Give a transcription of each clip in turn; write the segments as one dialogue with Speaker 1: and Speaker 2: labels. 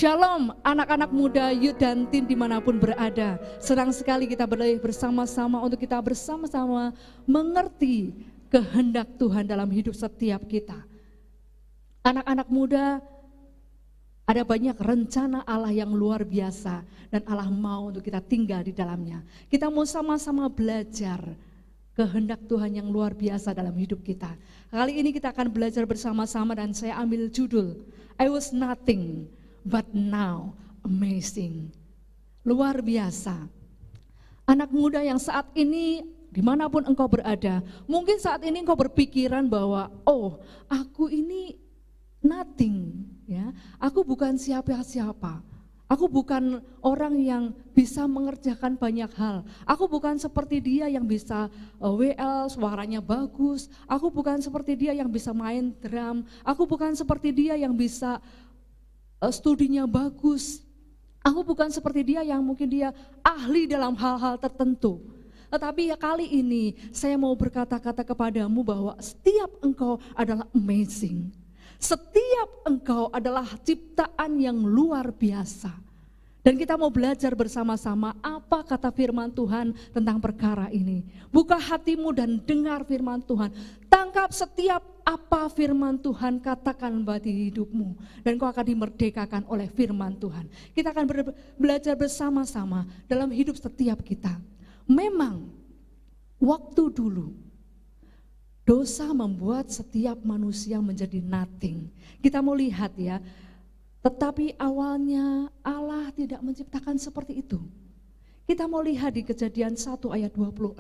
Speaker 1: Shalom anak-anak muda, youth dan teen dimanapun berada. Senang sekali kita berlari bersama-sama untuk kita bersama-sama mengerti kehendak Tuhan dalam hidup setiap kita. Anak-anak muda, ada banyak rencana Allah yang luar biasa dan Allah mau untuk kita tinggal di dalamnya. Kita mau sama-sama belajar kehendak Tuhan yang luar biasa dalam hidup kita. Kali ini kita akan belajar bersama-sama dan saya ambil judul I was nothing but now amazing. Luar biasa. Anak muda yang saat ini dimanapun engkau berada, mungkin saat ini engkau berpikiran bahwa oh aku ini nothing, ya, aku bukan siapa-siapa. Aku bukan orang yang bisa mengerjakan banyak hal. Aku bukan seperti dia yang bisa WL, suaranya bagus. Aku bukan seperti dia yang bisa main drum. Aku bukan seperti dia yang bisa studinya bagus. Aku bukan seperti dia yang mungkin dia ahli dalam hal-hal tertentu. Tetapi ya kali ini saya mau berkata-kata kepadamu bahwa setiap engkau adalah amazing. Setiap engkau adalah ciptaan yang luar biasa. Dan kita mau belajar bersama-sama apa kata firman Tuhan tentang perkara ini. Buka hatimu dan dengar firman Tuhan. Tangkap setiap apa firman Tuhan katakan bagi hidupmu. Dan kau akan dimerdekakan oleh firman Tuhan. Kita akan belajar bersama-sama dalam hidup setiap kita. Memang waktu dulu dosa membuat setiap manusia menjadi nothing. Kita mau lihat ya. Tetapi awalnya Allah tidak menciptakan seperti itu. Kita mau lihat di Kejadian 1 ayat 26.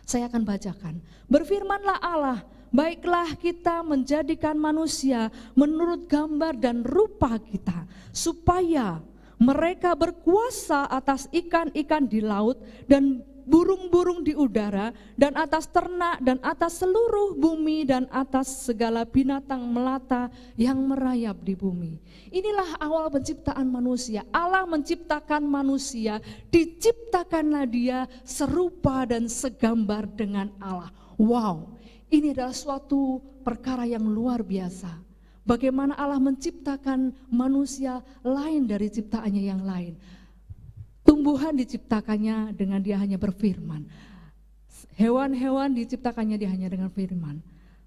Speaker 1: Saya akan bacakan. Berfirmanlah Allah, baiklah kita menjadikan manusia menurut gambar dan rupa kita, supaya mereka berkuasa atas ikan-ikan di laut dan burung-burung di udara, dan atas ternak, dan atas seluruh bumi, dan atas segala binatang melata yang merayap di bumi. Inilah awal penciptaan manusia. Allah menciptakan manusia, diciptakanlah dia serupa dan segambar dengan Allah. Wow, ini adalah suatu perkara yang luar biasa. Bagaimana Allah menciptakan manusia lain dari ciptaannya yang lain. Tumbuhan diciptakannya dengan dia hanya berfirman. Hewan-hewan diciptakannya dia hanya dengan firman.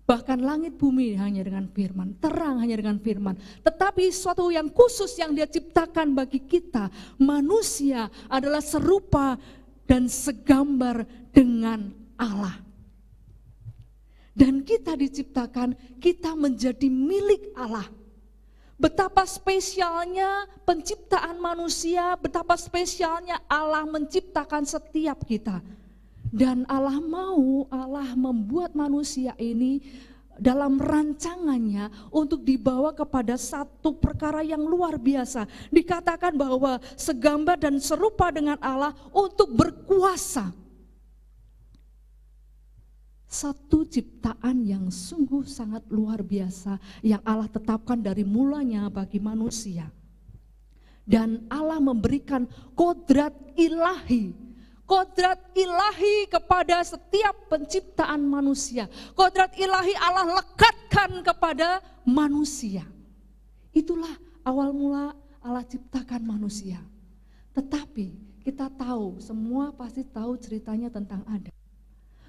Speaker 1: Bahkan langit bumi hanya dengan firman. Terang hanya dengan firman. Tetapi suatu yang khusus yang dia ciptakan bagi kita, manusia adalah serupa dan segambar dengan Allah. Dan kita diciptakan, kita menjadi milik Allah. Betapa spesialnya penciptaan manusia, betapa spesialnya Allah menciptakan setiap kita. Dan Allah membuat manusia ini dalam rancangannya untuk dibawa kepada satu perkara yang luar biasa. Dikatakan bahwa segambar dan serupa dengan Allah untuk berkuasa. Satu ciptaan yang sungguh sangat luar biasa yang Allah tetapkan dari mulanya bagi manusia. Dan Allah memberikan kodrat ilahi kepada setiap penciptaan manusia. Kodrat ilahi Allah lekatkan kepada manusia. Itulah awal mula Allah ciptakan manusia. Tetapi kita tahu, semua pasti tahu ceritanya tentang Adam.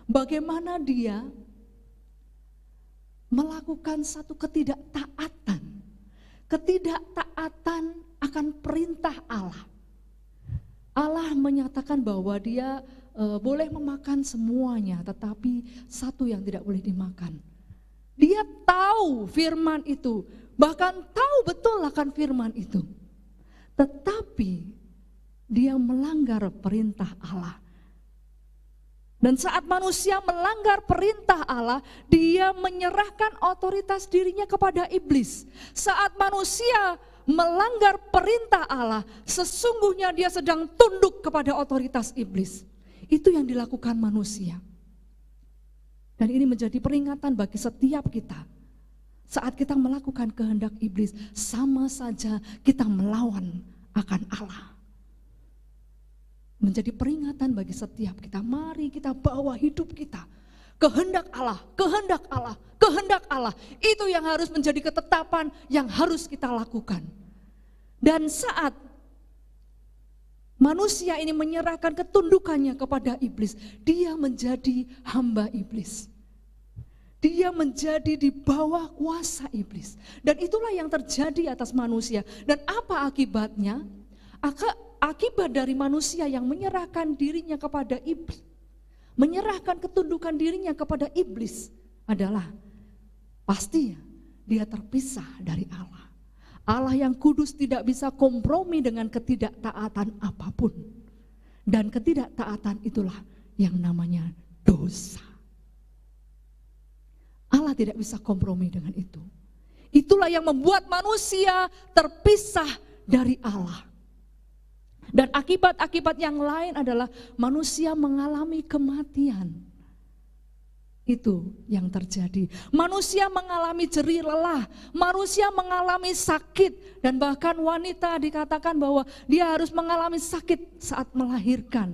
Speaker 1: Bagaimana dia melakukan satu ketidaktaatan akan perintah Allah. Allah menyatakan bahwa dia boleh memakan semuanya, tetapi satu yang tidak boleh dimakan. Dia tahu firman itu, bahkan tahu betul akan firman itu. Tetapi dia melanggar perintah Allah. Dan saat manusia melanggar perintah Allah, dia menyerahkan otoritas dirinya kepada iblis. Saat manusia melanggar perintah Allah, sesungguhnya dia sedang tunduk kepada otoritas iblis. Itu yang dilakukan manusia. Dan ini menjadi peringatan bagi setiap kita. Saat kita melakukan kehendak iblis, sama saja kita melawan akan Allah. Menjadi peringatan bagi setiap kita. Mari kita bawa hidup kita. Kehendak Allah, kehendak Allah, kehendak Allah. Itu yang harus menjadi ketetapan yang harus kita lakukan. Dan saat manusia ini menyerahkan ketundukannya kepada iblis, dia menjadi hamba iblis. Dia menjadi di bawah kuasa iblis. Dan itulah yang terjadi atas manusia. Dan apa akibatnya? Akibat dari manusia yang menyerahkan dirinya kepada iblis, menyerahkan ketundukan dirinya kepada iblis adalah pastinya dia terpisah dari Allah. Allah yang kudus tidak bisa kompromi dengan ketidaktaatan apapun. Dan ketidaktaatan itulah yang namanya dosa. Allah tidak bisa kompromi dengan itu. Itulah yang membuat manusia terpisah dari Allah. Dan akibat-akibat yang lain adalah manusia mengalami kematian. Itu yang terjadi. Manusia mengalami jerih lelah, manusia mengalami sakit, dan bahkan wanita dikatakan bahwa dia harus mengalami sakit saat melahirkan.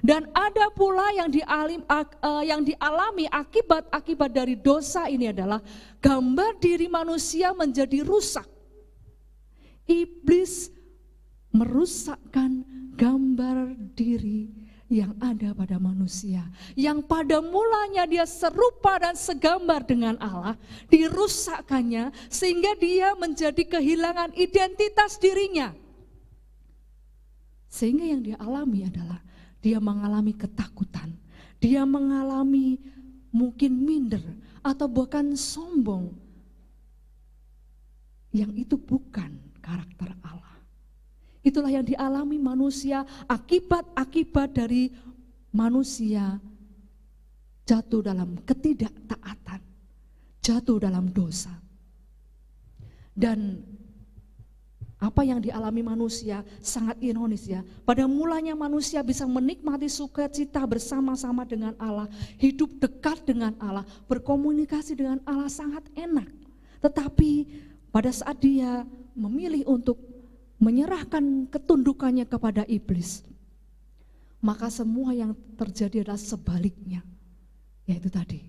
Speaker 1: Dan ada pula yang dialami akibat-akibat dari dosa ini adalah gambar diri manusia menjadi rusak. Iblis merusakkan gambar diri yang ada pada manusia, yang pada mulanya dia serupa dan segambar dengan Allah, dirusakkannya sehingga dia menjadi kehilangan identitas dirinya. Sehingga yang dia alami adalah dia mengalami ketakutan, dia mengalami mungkin minder atau bahkan sombong, yang itu bukan karakter Allah. Itulah yang dialami manusia, akibat-akibat dari manusia jatuh dalam ketidaktaatan, jatuh dalam dosa. Dan apa yang dialami manusia sangat ironis ya. Pada mulanya manusia bisa menikmati sukacita bersama-sama dengan Allah, hidup dekat dengan Allah, berkomunikasi dengan Allah sangat enak. Tetapi pada saat dia memilih untuk menyerahkan ketundukannya kepada iblis, maka semua yang terjadi adalah sebaliknya. Yaitu tadi,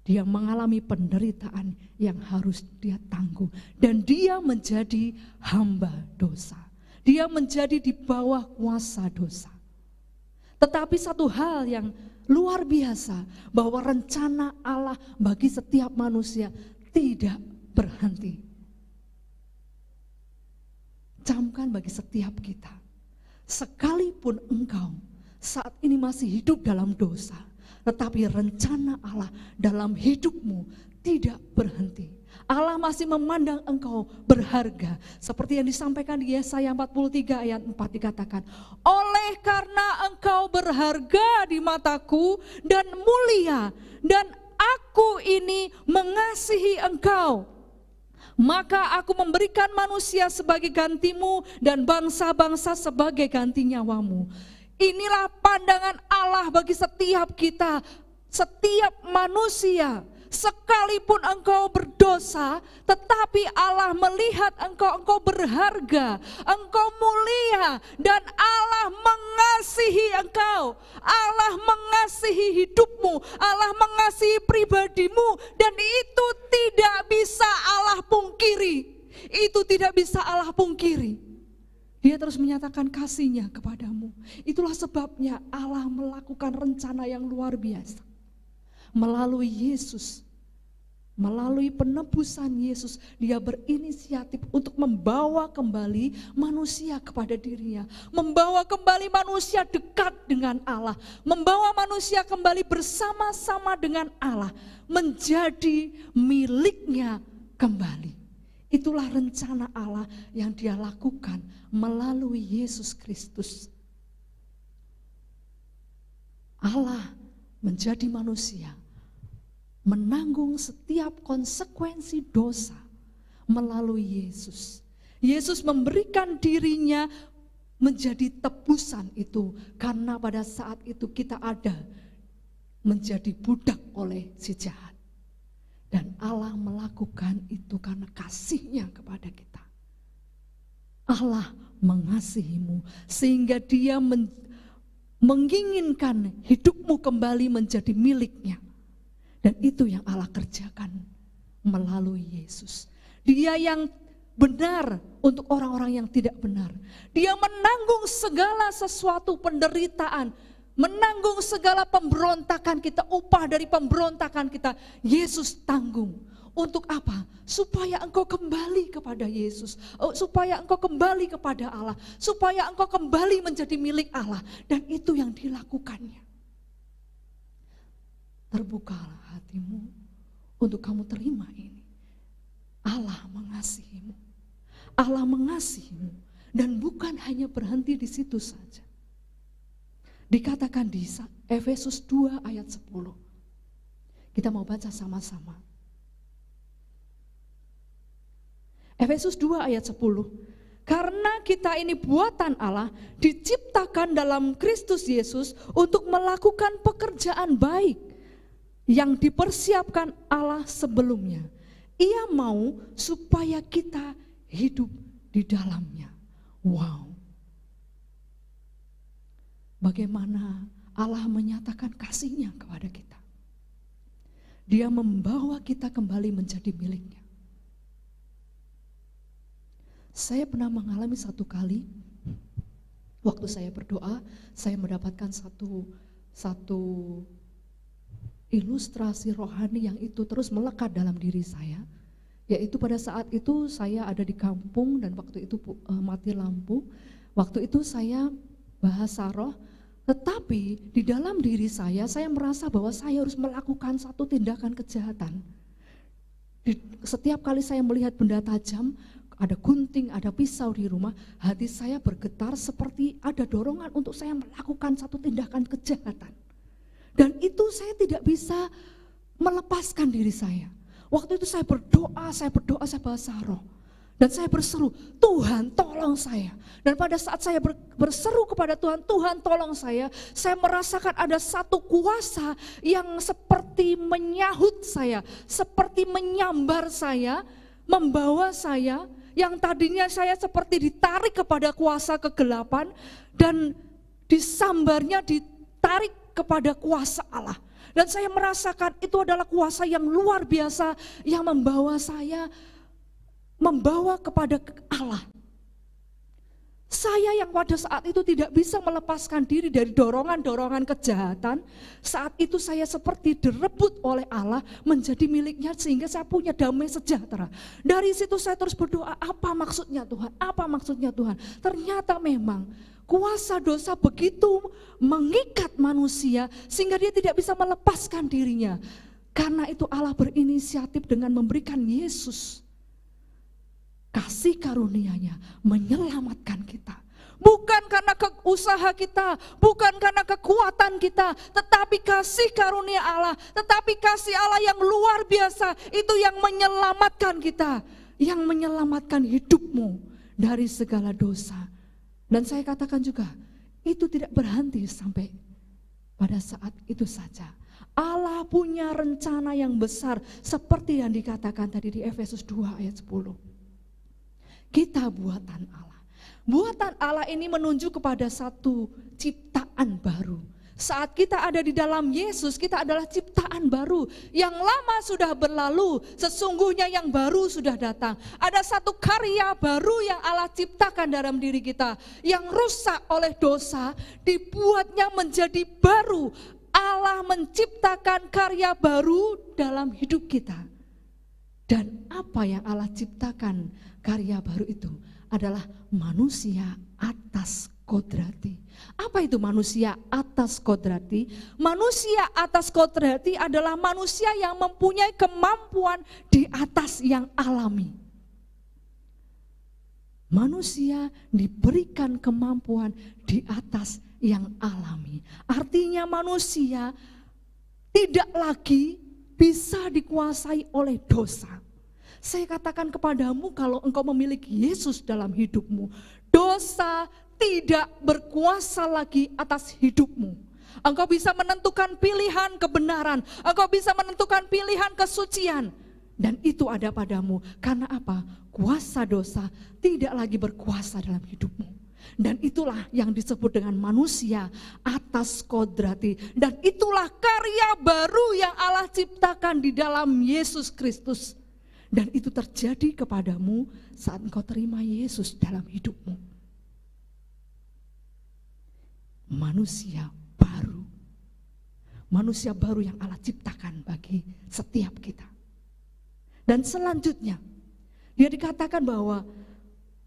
Speaker 1: dia mengalami penderitaan yang harus dia tanggung. Dan dia menjadi hamba dosa. Dia menjadi di bawah kuasa dosa. Tetapi satu hal yang luar biasa, bahwa rencana Allah bagi setiap manusia tidak berhenti. Camkan bagi setiap kita, sekalipun engkau saat ini masih hidup dalam dosa, tetapi rencana Allah dalam hidupmu tidak berhenti. Allah masih memandang engkau berharga. Seperti yang disampaikan di Yesaya 43 ayat 4 dikatakan, oleh karena engkau berharga di mataku dan mulia, dan aku ini mengasihi engkau, maka aku memberikan manusia sebagai gantimu dan bangsa-bangsa sebagai ganti nyawamu. Inilah pandangan Allah bagi setiap kita, setiap manusia. Sekalipun engkau berdosa, tetapi Allah melihat engkau berharga, engkau mulia, dan Allah mengasihi engkau. Allah mengasihi hidupmu, Allah mengasihi pribadimu, dan itu tidak bisa Allah pungkiri. Itu tidak bisa Allah pungkiri. Dia terus menyatakan kasihnya kepadamu. Itulah sebabnya Allah melakukan rencana yang luar biasa. Melalui Yesus, melalui penebusan Yesus, dia berinisiatif untuk membawa kembali manusia kepada dirinya, membawa kembali manusia dekat dengan Allah, membawa manusia kembali bersama-sama dengan Allah, menjadi miliknya kembali. Itulah rencana Allah yang dia lakukan melalui Yesus Kristus. Allah menjadi manusia, menanggung setiap konsekuensi dosa melalui Yesus. Yesus memberikan dirinya menjadi tebusan itu, karena pada saat itu kita ada menjadi budak oleh si jahat. Dan Allah melakukan itu karena kasih-Nya kepada kita. Allah mengasihimu sehingga dia menginginkan hidupmu kembali menjadi miliknya. Dan itu yang Allah kerjakan melalui Yesus. Dia yang benar untuk orang-orang yang tidak benar. Dia menanggung segala sesuatu penderitaan, menanggung segala pemberontakan kita, upah dari pemberontakan kita, Yesus tanggung. Untuk apa? Supaya engkau kembali kepada Yesus, supaya engkau kembali kepada Allah, supaya engkau kembali menjadi milik Allah. Dan itu yang dilakukannya. Terbukalah hatimu untuk kamu terima ini. Allah mengasihimu. Allah mengasihimu. Dan bukan hanya berhenti di situ saja. Dikatakan di Efesus 2 ayat 10. Kita mau baca sama-sama. Efesus 2 ayat 10. Karena kita ini buatan Allah, diciptakan dalam Kristus Yesus untuk melakukan pekerjaan baik yang dipersiapkan Allah sebelumnya. Ia mau supaya kita hidup di dalamnya. Wow. Bagaimana Allah menyatakan kasih-Nya kepada kita. Dia membawa kita kembali menjadi miliknya. Saya pernah mengalami satu kali, waktu saya berdoa, saya mendapatkan satu ilustrasi rohani yang itu terus melekat dalam diri saya. Yaitu pada saat itu saya ada di kampung dan waktu itu mati lampu. Waktu itu saya bahasa roh, tetapi di dalam diri saya merasa bahwa saya harus melakukan satu tindakan kejahatan. Setiap kali saya melihat benda tajam, ada gunting, ada pisau di rumah, hati saya bergetar seperti ada dorongan untuk saya melakukan satu tindakan kejahatan. Dan itu saya tidak bisa melepaskan diri saya. Waktu itu saya berdoa, saya bahasa roh. Dan saya berseru, Tuhan tolong saya. Dan pada saat saya berseru kepada Tuhan, Tuhan tolong saya merasakan ada satu kuasa yang seperti menyahut saya, seperti menyambar saya, membawa saya, yang tadinya saya seperti ditarik kepada kuasa kegelapan, dan disambarnya ditarik kepada kuasa Allah. Dan saya merasakan itu adalah kuasa yang luar biasa yang membawa saya, membawa kepada Allah. Saya yang pada saat itu tidak bisa melepaskan diri dari dorongan-dorongan kejahatan, saat itu saya seperti direbut oleh Allah menjadi miliknya sehingga saya punya damai sejahtera. Dari situ saya terus berdoa, apa maksudnya Tuhan? Apa maksudnya Tuhan? Ternyata memang kuasa dosa begitu mengikat manusia sehingga dia tidak bisa melepaskan dirinya. Karena itu Allah berinisiatif dengan memberikan Yesus. Kasih karunia-Nya menyelamatkan kita. Bukan karena usaha kita, bukan karena kekuatan kita, tetapi kasih karunia Allah, tetapi kasih Allah yang luar biasa, itu yang menyelamatkan kita, yang menyelamatkan hidupmu dari segala dosa. Dan saya katakan juga, itu tidak berhenti sampai pada saat itu saja. Allah punya rencana yang besar, seperti yang dikatakan tadi di Efesus 2 ayat 10. Kita buatan Allah. Buatan Allah ini menunjuk kepada satu ciptaan baru. Saat kita ada di dalam Yesus, kita adalah ciptaan baru. Yang lama sudah berlalu, sesungguhnya yang baru sudah datang. Ada satu karya baru yang Allah ciptakan dalam diri kita. Yang rusak oleh dosa, dibuatnya menjadi baru. Allah menciptakan karya baru dalam hidup kita. Dan apa yang Allah ciptakan, karya baru itu adalah manusia atas kodrati. Apa itu manusia atas kodrati? Manusia atas kodrati adalah manusia yang mempunyai kemampuan di atas yang alami. Manusia diberikan kemampuan di atas yang alami. Artinya manusia tidak lagi bisa dikuasai oleh dosa. Saya katakan kepadamu, kalau engkau memiliki Yesus dalam hidupmu, dosa tidak berkuasa lagi atas hidupmu. Engkau bisa menentukan pilihan kebenaran, engkau bisa menentukan pilihan kesucian. Dan itu ada padamu. Karena apa? Kuasa dosa tidak lagi berkuasa dalam hidupmu. Dan itulah yang disebut dengan manusia atas kodrati. Dan itulah karya baru yang Allah ciptakan di dalam Yesus Kristus. Dan itu terjadi kepadamu saat engkau terima Yesus dalam hidupmu. Manusia baru. Manusia baru yang Allah ciptakan bagi setiap kita. Dan selanjutnya, dia dikatakan bahwa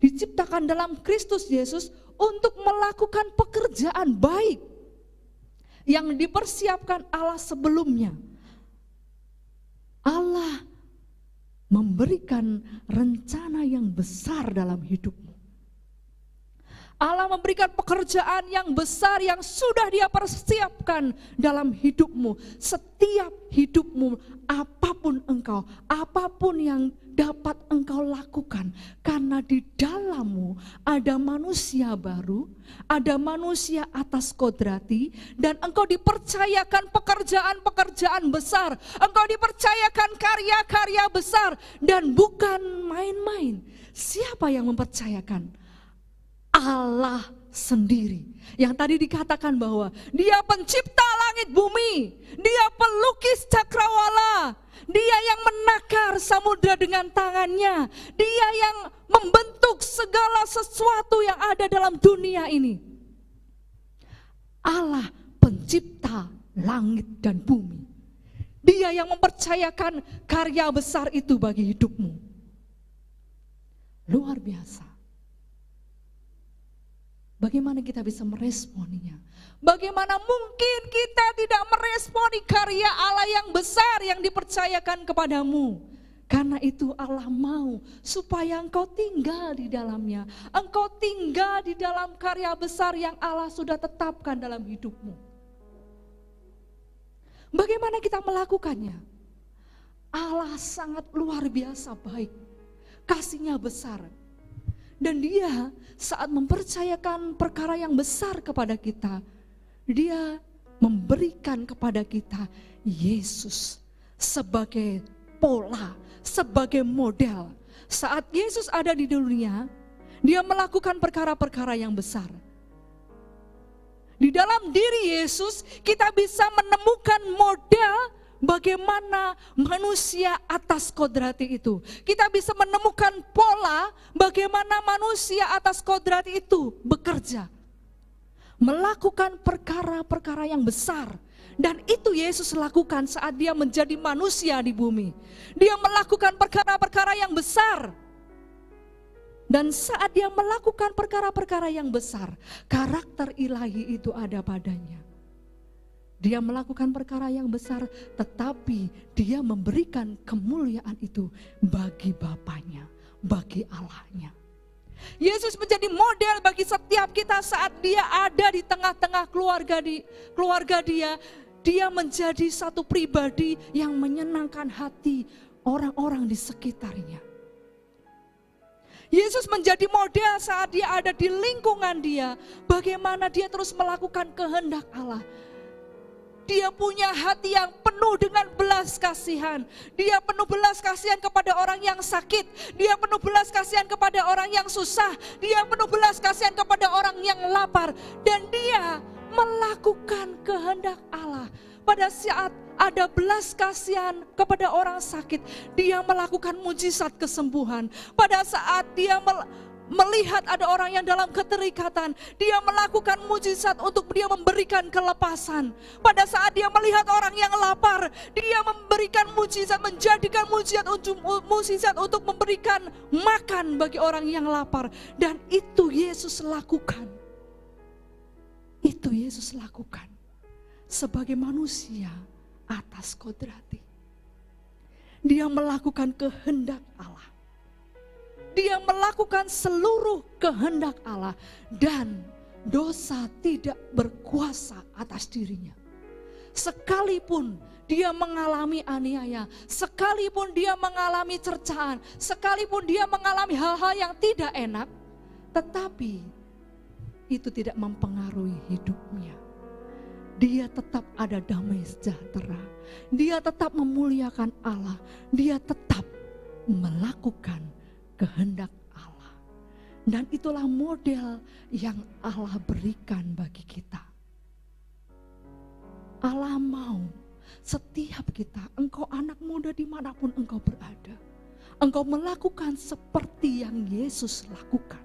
Speaker 1: diciptakan dalam Kristus Yesus untuk melakukan pekerjaan baik yang dipersiapkan Allah sebelumnya. Allah memberikan rencana yang besar dalam hidupmu. Allah memberikan pekerjaan yang besar yang sudah Dia persiapkan dalam hidupmu. Setiap hidupmu, apapun engkau, apapun yang dapat engkau lakukan. Karena di dalammu ada manusia baru, ada manusia atas kodrati, dan engkau dipercayakan pekerjaan-pekerjaan besar. Engkau dipercayakan karya-karya besar dan bukan main-main. Siapa yang mempercayakan? Allah sendiri. Yang tadi dikatakan bahwa Dia pencipta langit bumi, Dia pelukis cakrawala, Dia yang menakar samudra dengan tangannya, Dia yang membentuk segala sesuatu yang ada dalam dunia ini. Allah pencipta langit dan bumi. Dia yang mempercayakan karya besar itu bagi hidupmu. Luar biasa. Bagaimana kita bisa meresponinya? Bagaimana mungkin kita tidak meresponi karya Allah yang besar yang dipercayakan kepadamu? Karena itu Allah mau supaya engkau tinggal di dalamnya. Engkau tinggal di dalam karya besar yang Allah sudah tetapkan dalam hidupmu. Bagaimana kita melakukannya? Allah sangat luar biasa baik. Kasih-Nya besar. Dan Dia saat mempercayakan perkara yang besar kepada kita, Dia memberikan kepada kita Yesus sebagai pola, sebagai model. Saat Yesus ada di dunia, Dia melakukan perkara-perkara yang besar. Di dalam diri Yesus kita bisa menemukan model bagaimana manusia atas kodrati itu. Kita bisa menemukan pola bagaimana manusia atas kodrati itu bekerja. Melakukan perkara-perkara yang besar. Dan itu Yesus lakukan saat Dia menjadi manusia di bumi. Dia melakukan perkara-perkara yang besar. Dan saat Dia melakukan perkara-perkara yang besar, karakter ilahi itu ada padanya. Dia melakukan perkara yang besar, tetapi Dia memberikan kemuliaan itu bagi Bapaknya, bagi Allahnya. Yesus menjadi model bagi setiap kita saat Dia ada di tengah-tengah keluarga Dia. Dia menjadi satu pribadi yang menyenangkan hati orang-orang di sekitarnya. Yesus menjadi model saat Dia ada di lingkungan Dia. Bagaimana Dia terus melakukan kehendak Allah. Dia punya hati yang penuh dengan belas kasihan. Dia penuh belas kasihan kepada orang yang sakit. Dia penuh belas kasihan kepada orang yang susah. Dia penuh belas kasihan kepada orang yang lapar. Dan Dia melakukan kehendak Allah. Pada saat ada belas kasihan kepada orang sakit, Dia melakukan mujizat kesembuhan. Pada saat Dia melihat ada orang yang dalam keterikatan, Dia melakukan mujizat untuk Dia memberikan kelepasan. Pada saat Dia melihat orang yang lapar, Dia memberikan mujizat, menjadikan mujizat untuk memberikan makan bagi orang yang lapar. Dan itu Yesus lakukan. Itu Yesus lakukan sebagai manusia atas kodrati. Dia melakukan kehendak Allah. Dia melakukan seluruh kehendak Allah dan dosa tidak berkuasa atas dirinya. Sekalipun Dia mengalami aniaya, sekalipun Dia mengalami cercaan, sekalipun Dia mengalami hal-hal yang tidak enak, tetapi itu tidak mempengaruhi hidupnya. Dia tetap ada damai sejahtera. Dia tetap memuliakan Allah. Dia tetap melakukan kehendak Allah. Dan itulah model yang Allah berikan bagi kita. Allah mau setiap kita, engkau anak muda dimanapun engkau berada. engkau melakukan seperti yang Yesus lakukan.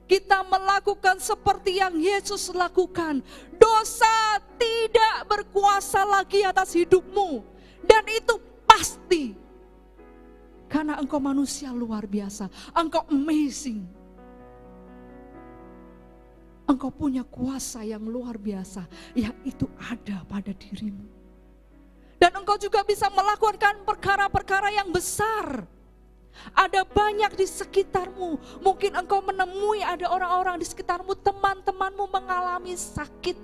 Speaker 1: Kita melakukan seperti yang Yesus lakukan. Dosa tidak berkuasa lagi atas hidupmu. Dan itu pasti. Karena engkau manusia luar biasa. Engkau amazing. Engkau punya kuasa yang luar biasa. Yang itu ada pada dirimu. Dan engkau juga bisa melakukan perkara-perkara yang besar. Ada banyak di sekitarmu. Mungkin engkau menemui ada orang-orang di sekitarmu, teman-temanmu mengalami sakit.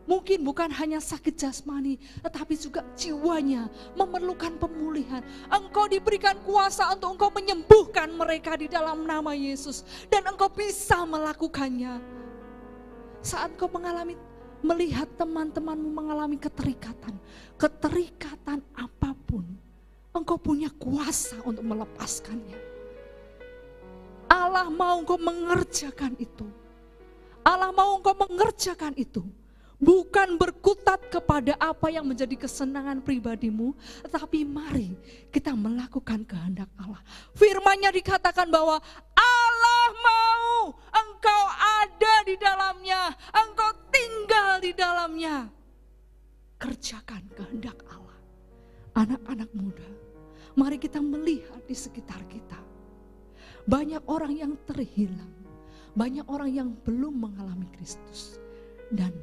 Speaker 1: Mungkin bukan hanya sakit jasmani, tetapi juga jiwanya memerlukan pemulihan. Engkau diberikan kuasa untuk engkau menyembuhkan mereka di dalam nama Yesus. Dan engkau bisa melakukannya. Saat engkau melihat teman-temanmu mengalami keterikatan apapun, engkau punya kuasa untuk melepaskannya. Allah mau engkau mengerjakan itu. Allah mau engkau mengerjakan itu. Bukan berkutat kepada apa yang menjadi kesenangan pribadimu, tetapi mari kita melakukan kehendak Allah. Firman-Nya dikatakan bahwa Allah mau engkau ada di dalamnya, engkau tinggal di dalamnya. Kerjakan kehendak Allah. Anak-anak muda, mari kita melihat di sekitar kita. Banyak orang yang terhilang. Banyak orang yang belum mengalami Kristus. Dan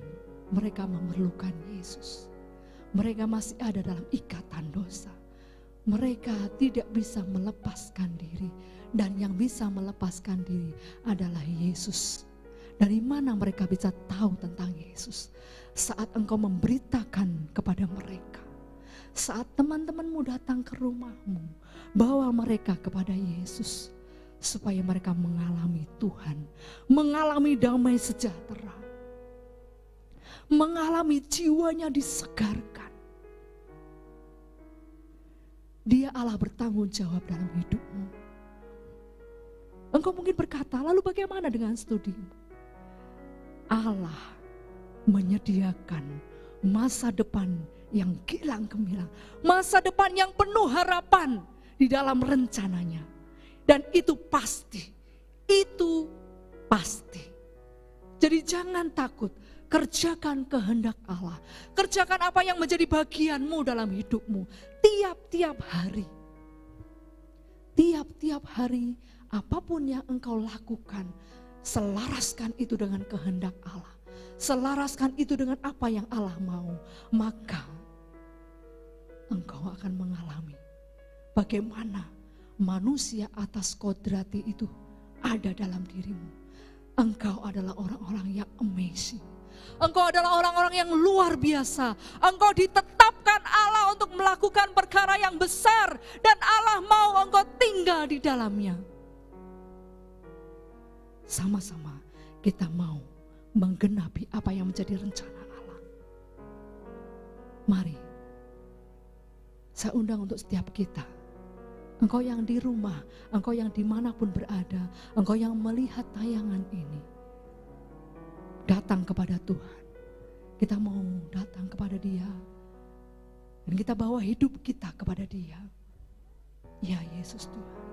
Speaker 1: mereka memerlukan Yesus. Mereka masih ada dalam ikatan dosa. Mereka tidak bisa melepaskan diri. Dan yang bisa melepaskan diri adalah Yesus. Dari mana mereka bisa tahu tentang Yesus? Saat engkau memberitakan kepada mereka. Saat teman-temanmu datang ke rumahmu, bawa mereka kepada Yesus. Supaya mereka mengalami Tuhan, mengalami damai sejahtera. Mengalami jiwanya disegarkan. Dia Allah bertanggung jawab dalam hidupmu. Engkau mungkin berkata, lalu bagaimana dengan studimu? Allah menyediakan masa depan yang gilang gemilang, masa depan yang penuh harapan di dalam rencananya. Dan itu pasti, itu pasti. Jadi jangan takut, kerjakan kehendak Allah. Kerjakan apa yang menjadi bagianmu dalam hidupmu. Tiap-tiap hari. Tiap-tiap hari, apapun yang engkau lakukan, selaraskan itu dengan kehendak Allah. Selaraskan itu dengan apa yang Allah mau. Maka engkau akan mengalami bagaimana manusia atas kodrati itu ada dalam dirimu. Engkau adalah orang-orang yang amazing. Engkau adalah orang-orang yang luar biasa. Engkau ditetapkan Allah untuk melakukan perkara yang besar. Dan Allah mau engkau tinggal di dalamnya. Sama-sama kita mau menggenapi apa yang menjadi rencana Allah. Mari, saya undang untuk setiap kita. Engkau yang di rumah, engkau yang dimanapun berada, engkau yang melihat tayangan ini. Datang kepada Tuhan. Kita mau datang kepada Dia. Dan kita bawa hidup kita kepada Dia. Ya Yesus Tuhan.